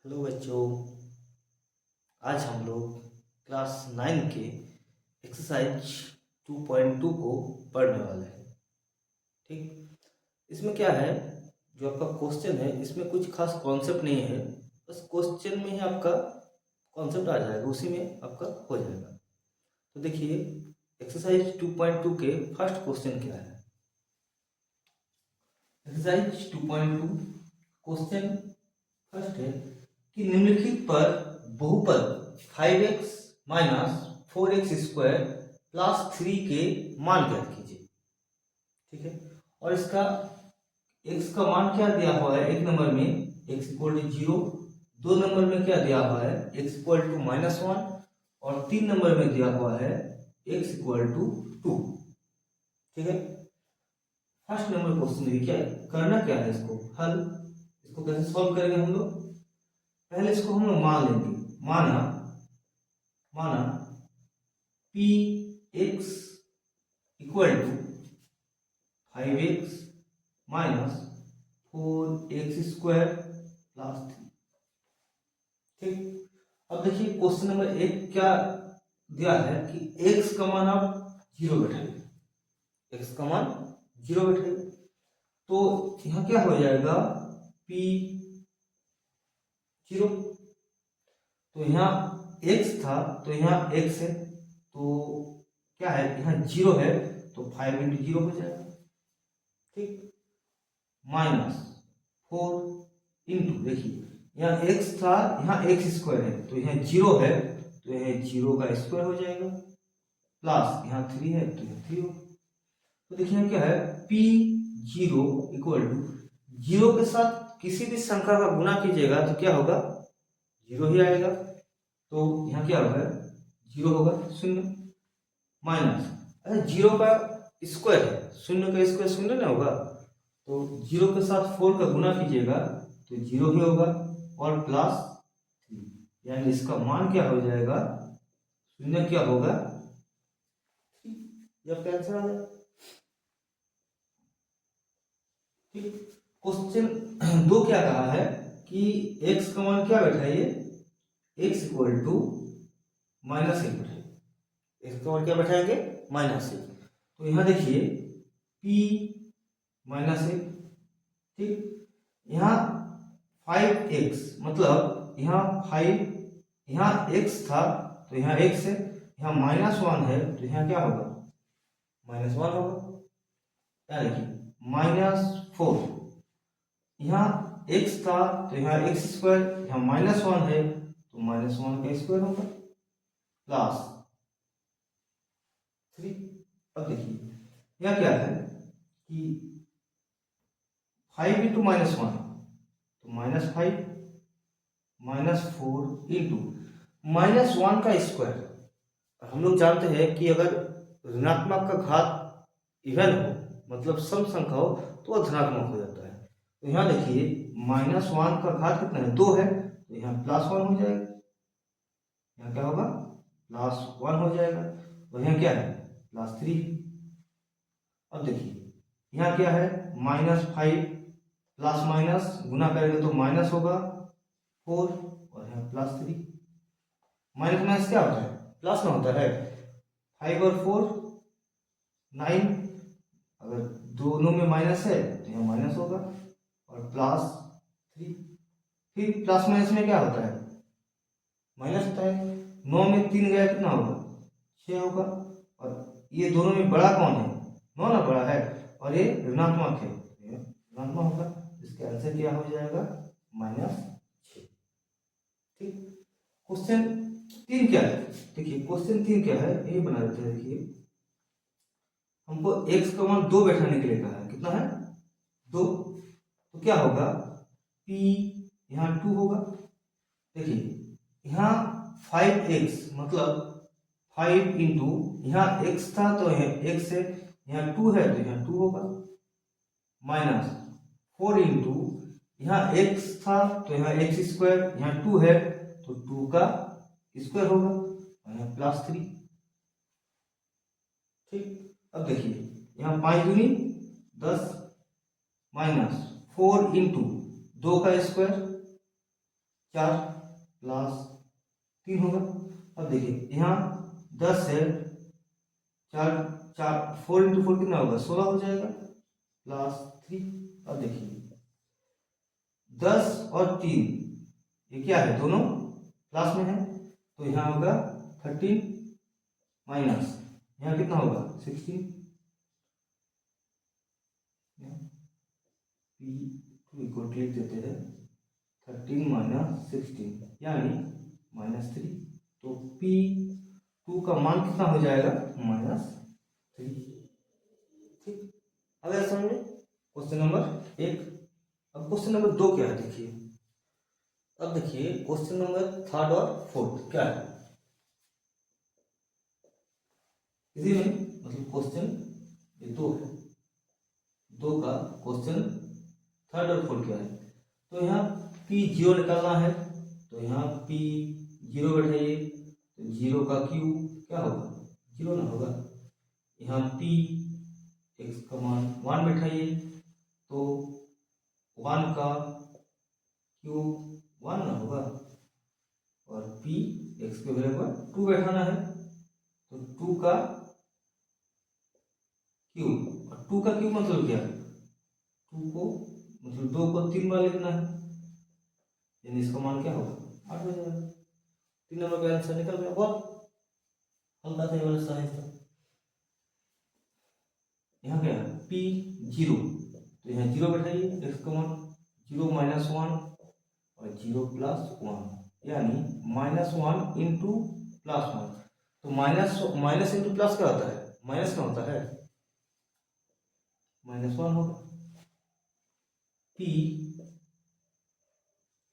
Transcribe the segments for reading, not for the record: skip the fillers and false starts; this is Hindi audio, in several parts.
हेलो बच्चों। आज हम लोग क्लास 9 के एक्सरसाइज 2.2 को पढ़ने वाले हैं। ठीक, इसमें क्या है, जो आपका क्वेश्चन है इसमें कुछ खास कॉन्सेप्ट नहीं है, बस क्वेश्चन में ही आपका कॉन्सेप्ट आ जाएगा, उसी में आपका हो जाएगा। तो देखिए, एक्सरसाइज 2.2 के फर्स्ट क्वेश्चन क्या है। एक्सरसाइज 2.2 क्वेश्चन फर्स्ट है कि निम्नलिखित पर बहुपद 5x minus 4x square plus 3 के मान ज्ञात कीजिए। ठीक है, और इसका x का मान क्या दिया हुआ है, एक नंबर में x इक्वल टू 0, दो नंबर में क्या दिया हुआ है x इक्वल टू -1, और तीन नंबर में दिया हुआ है x इक्वल टू 2। ठीक है, फर्स्ट नंबर क्वेश्चन देखिए, क्या करना क्या है, इसको हल, इसको कैसे सॉल्व करेंगे हम लोग। पहले इसको हम लोग मान लेंगे, माना माना p x equal to 5x minus 4x square plus 3। ठीक, अब देखिए क्वेश्चन नंबर 1 क्या दिया है कि x का मान आप 0 बैठाइए, x का मान 0 बैठाइए, तो यहाँ क्या हो जाएगा p 0, तो यहाँ x था तो यहाँ x है, तो क्या है यहाँ 0 है, तो 5 इंटू 0 हो जाएगा। ठीक, माइनस 4 इंटू, देखिए यहाँ x था, यहाँ x स्क्वायर है, तो यहाँ 0 है, तो यहाँ 0 का स्क्वायर हो जाएगा, प्लस यहाँ 3 है तो यहाँ 3 हो। तो देखिए यहाँ क्या है, p 0 इक्वल टू 0 के साथ किसी भी संख्या का गुना कीजिएगा तो क्या होगा, 0 ही आएगा, तो यहाँ क्या होगा, 0 होगा, शून्य, माइनस 0 का स्क्वायर है, शून्य का स्क्वायर शून्य ना होगा, तो 0 के साथ 4 का गुना कीजिएगा तो 0 ही होगा, और प्लस 3, यानी इसका मान क्या हो जाएगा, शून्य क्या होगा, 3, ये आपका आंसर आ जाएगा। ठीक, क्वेश्चन 2 क्या कहा है कि x का मान क्या बैठाइए, x इक्वल टू -1 बैठाइए, x का मान क्या बैठाएंगे, -1, तो यहाँ देखिए p -1। ठीक, यहाँ 5x मतलब यहाँ 5, यहाँ x था तो यहाँ x है, यहाँ -1 है तो यहाँ क्या होगा, -1 होगा, क्या देखिए -4, यहाँ x था तो यहाँ x स्क्वायर, यहाँ -1 है तो -1 का स्क्वायर होगा, प्लस 3। अब देखिए यह क्या है कि 5 इंटू -1, तो -5 -4 इंटू -1 का स्क्वायर। हम लोग जानते हैं कि अगर ऋणात्मक का घात इवन हो, मतलब सम संख्या हो, तो वह धनात्मक हो जाता है। तो यहाँ देखिए -1 का घात कितना है, 2 है, तो यहाँ +1 हो जाएगा, यहाँ क्या होगा, +1 हो जाएगा, और यहाँ क्या है, +3। अब देखिए यहाँ क्या है, -5 प्लस माइनस गुना करेंगे तो माइनस होगा 4, और यहाँ +3, माइनस माइनस क्या होता है, प्लस में होता है, 5 और 4 9, अगर दोनों में माइनस है तो यहाँ माइनस होगा, और +3, फिर प्लस माइनस में क्या होता है, माइनस होता है, 9 में 3 गया कितना होगा, 6 होगा, और ये दोनों में बड़ा कौन है, 9 ना बड़ा है, और ये ऋणात्मक है, ऋणात्मक होगा, इसका आंसर क्या हो जाएगा, -6। ठीक, क्वेश्चन 3 क्या है, देखिए क्वेश्चन 3 क्या है, ये बना देते हैं। देखिए हमको x का मान 2 बैठाने के लिए कहा है, कितना है, 2, तो क्या होगा, p यहाँ 2 होगा, देखिए यहाँ 5x मतलब 5 इंटू, यहाँ x था तो यहाँ x है, यहाँ 2 है तो यहाँ 2 होगा, माइनस 4 इंटू, यहाँ x था तो यहाँ x स्क्वायर, यहाँ 2 है तो 2 का स्क्वायर होगा, और यहाँ +3। ठीक, अब देखिए यहाँ 5 दूनी 10, माइनस 4 इंटू 2 का स्क्वायर, 4 प्लस 3 होगा। अब देखिए यहाँ 10 है, 4 इंटू 4 कितना होगा, 16 हो जाएगा प्लस 3। अब देखिए 10 और 3 ये क्या है, दोनों प्लस में है, तो यहाँ होगा 13 माइनस यहाँ कितना होगा 16, P2 इक्वल लिख देते हैं 13 माइनस 16 यानी -3। तो P2 का मान कितना हो जाएगा, -3। ठीक, अगर समझे क्वेश्चन नंबर 1। अब क्वेश्चन नंबर 2 क्या है देखिए। अब देखिए क्वेश्चन नंबर 3 और 4 क्या है, इसी में मतलब क्वेश्चन ये 2 है, 2 का क्वेश्चन 3 और 4 क्या है। तो यहाँ P0 निकालना है, तो यहाँ P0 बैठाइए, तो 0 का क्यू क्या होगा, 0 ना होगा। यहाँ P x का मान 1 बैठाइए, तो 1 का क्यू 1 ना होगा, और P x के वैल्यू पर 2 बैठाना है, तो 2 का क्यू, और 2 का क्यू मतलब क्या है, 2 को मतलब 2 को 3 बार लिखना है, यानी इसका मान क्या होगा, 8 हो जाएगा। 3 नंबर का आंसर निकल गया। बहुत हल्का था ये वाला साइंस था। यहाँ क्या है P0, तो यहाँ 0 बैठाइए, x का मान 0 माइनस 1 और 0 प्लस 1 यानी -1 इंटू +1। तो माइनस इंटू प्लस क्या होता है, माइनस का होता है, -1 होगा। P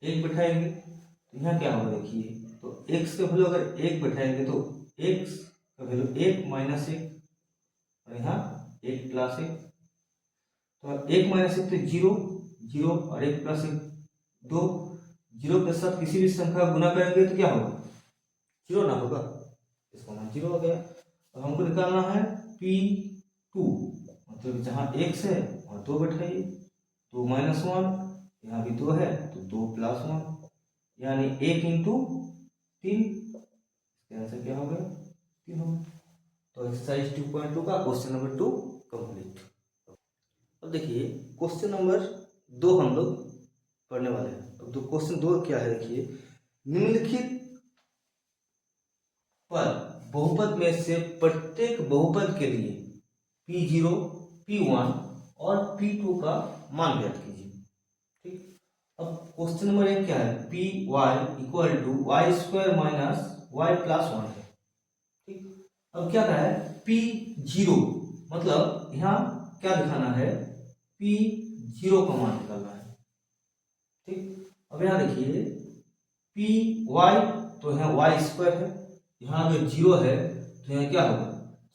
1 बैठाएंगे तो यहाँ क्या होगा देखिए, तो x का वैल्यू अगर 1 बैठाएंगे तो x का वैल्यू 1 माइनस 1 और यहाँ 1 प्लस 1, तो 1 माइनस 1 तो 0 0 और 1 प्लस 1 2, 0 के साथ किसी भी संख्या गुना करेंगे तो क्या होगा, 0 ना होगा, इसका मान 0 हो गया। अब हमको निकालना है P2, मतलब जहाँ x है वहाँ 2 बैठाइए, 2 माइनस 1 यहाँ भी 2 है तो 2 प्लस 1 यानी 1 इंटू 3, इसका आंसर क्या हो गया, 3 हो गया। तो एक्सरसाइज 2.2 का क्वेश्चन नंबर 2 कंप्लीट। अब देखिए क्वेश्चन नंबर 2 हम लोग पढ़ने वाले हैं। अब तो क्वेश्चन 2 क्या है देखिए, निम्नलिखित पर बहुपद में से प्रत्येक बहुपद के लिए P0, P1 और P2 का मान ज्ञात कीजिए। ठीक, अब क्वेश्चन नंबर 1 क्या है, Py equal to y square minus y plus 1 है। ठीक, अब क्या कहा है P0, मतलब यहाँ क्या दिखाना है, P0 का मान निकालना है। ठीक, अब यहाँ देखिए Py, तो यहाँ वाई स्क्वायर है, यहाँ अगर 0 है तो यहाँ क्या होगा,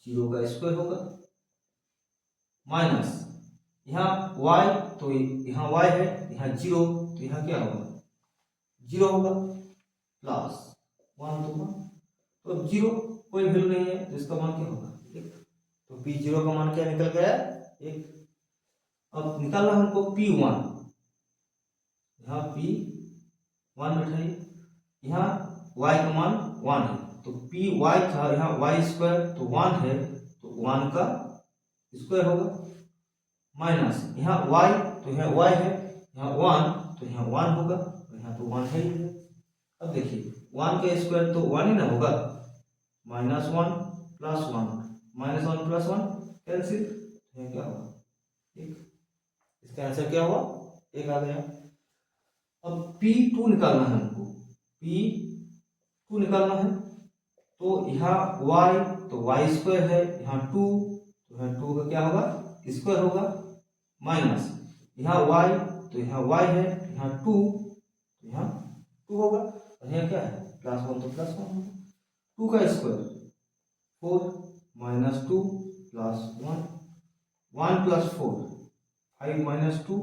0 का स्क्वायर होगा, माइनस यहाँ y, तो यहाँ y है, यहाँ 0 तो यहाँ क्या होगा, 0 होगा, प्लस 1 तो 1, तो अब 0 कोई वैल्यू नहीं है तो इसका मान क्या होगा 1, तो P0 का मान क्या निकल गया 1। अब निकालना हमको P1, यहाँ P1 बैठाइए, यहाँ y का मान 1 है, तो Py था यहाँ वाई स्क्वायर, तो 1 है तो 1 का स्क्वायर होगा, माइनस यहाँ y, तो यहाँ y है, यहाँ 1 तो यहाँ 1 होगा, और यहाँ तो 1 है ही है। अब देखिए 1 का स्क्वायर तो 1 ही ना होगा, -1 प्लस 1, -1 प्लस 1 कैंसिल, तो क्या होगा 1, इसका आंसर क्या हुआ 1 आ गया। अब P2 निकालना है हमको, P2 निकालना है, तो यहाँ y, तो वाई स्क्वायर है, यहाँ 2 तो यहाँ 2 का क्या होगा स्क्वायर होगा, माइनस यहाँ y, तो यहाँ y है, यहाँ 2 तो यहाँ 2 होगा, और यहाँ क्या है +1 तो +1 होगा, 2 का square 4 minus 2 plus 1, 1 plus 4 5 minus 2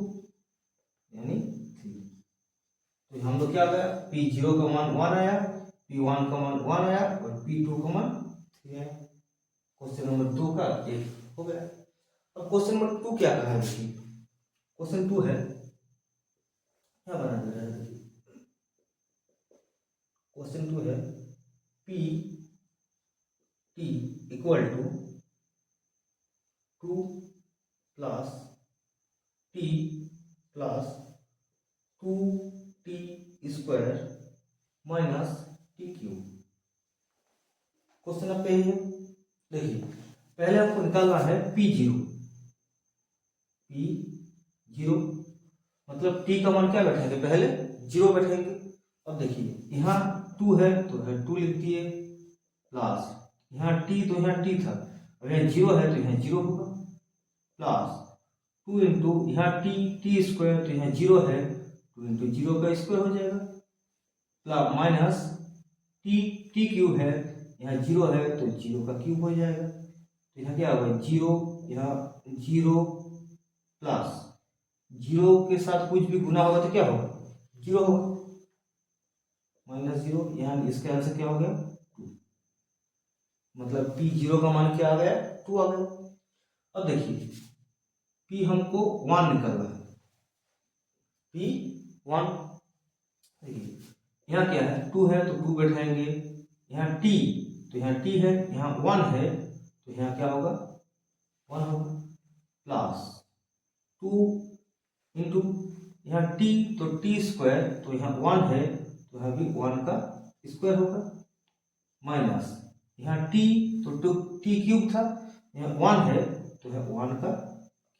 यानी 3। तो हम लोग क्या आ गया, P0 का मान 1 आया, P1 का मान 1 आया और P2 का मान 3 आया। क्वेश्चन नंबर 2 का 1 हो गया। अब क्वेश्चन नंबर 2 क्या कहा है देखिए, क्वेश्चन 2 है क्या बना दे रहा है देखिए, क्वेश्चन 2 है p t equal to 2 plus t plus 2t square minus t cube. Question आपका यही है। देखिए पहले आपको निकालना है P0 मतलब t का मान क्या बैठेंगे, पहले 0 बैठेंगे। अब देखिए यहाँ 2 है तो है 2 लिख दिए, प्लस यहाँ t तो यहाँ t था, अब यहाँ 0 है तो यहाँ 0 होगा, प्लस 2 इंटू यहाँ टी स्क्वायर तो यहाँ 0 है 2 इंटू 0 का स्क्वायर हो जाएगा, प्लस माइनस टी क्यूब है, यहाँ 0 है तो 0 का क्यूब हो जाएगा। तो यहाँ क्या होगा 0, यहाँ 0 प्लस 0 के साथ कुछ भी गुना होगा तो क्या होगा 0 होगा, माइनस 0, यहाँ इसका आंसर क्या हो गया 2, मतलब P0 का मान क्या आ गया 2 आ गया। अब देखिए P हमको 1 निकालना है, P1 देखिए यहाँ क्या है 2 है तो 2 बैठाएंगे, यहाँ t तो यहाँ t है, यहाँ 1 है तो यहाँ क्या होगा 1 होगा, प्लस 2 इंटू यहाँ t तो t स्क्वायर तो यहाँ 1 है तो यहाँ भी 1 का स्क्वायर होगा, माइनस यहाँ t तो t क्यूब था, यहाँ 1 है तो यहाँ 1 का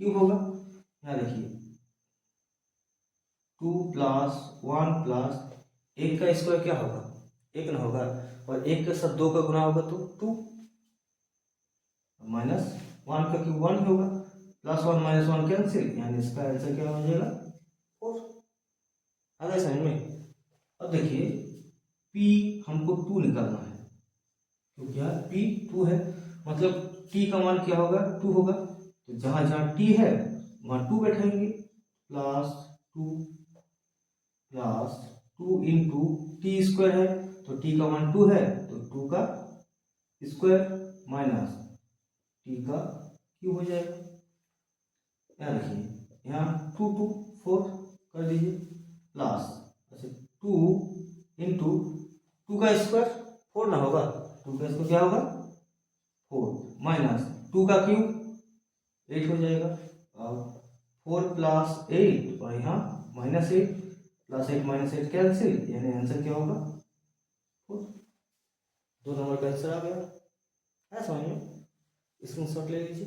क्यूब होगा। यहाँ देखिए 2 प्लस 1 प्लस 1 का स्क्वायर क्या होगा 1 ना होगा, और 1 के साथ 2 का गुना होगा तो 2, माइनस 1 का क्यूब 1 होगा, प्लस 1 माइनस 1 कैंसिल, यानी इसका आंसर क्या हो जाएगा 4। आ गया समझ में। अब देखिए P हमको 2 निकालना है, क्योंकि यहाँ P 2 है मतलब T का मान क्या होगा 2 होगा, तो जहां जहां T है वहां 2 बैठेंगे, plus 2 plus 2 into T square है तो t का मान 2 है तो 2 का स्क्वायर माइनस t का क्यूब हो जाएगा। यहाँ देखिए यहाँ 2 2 4 कर दीजिए, प्लस अच्छा 2 इंटू 2 का स्क्वायर 4 ना होगा, 2 का स्क्वायर क्या होगा 4 माइनस 2 का क्यूब 8 हो जाएगा, और 4 प्लस 8 और यहाँ माइनस 8 प्लस 8 माइनस 8 कैंसिल, यानी आंसर क्या होगा 4। 2 नंबर का आंसर आ गया है समझ में, स्क्रीनशॉट ले लीजिए।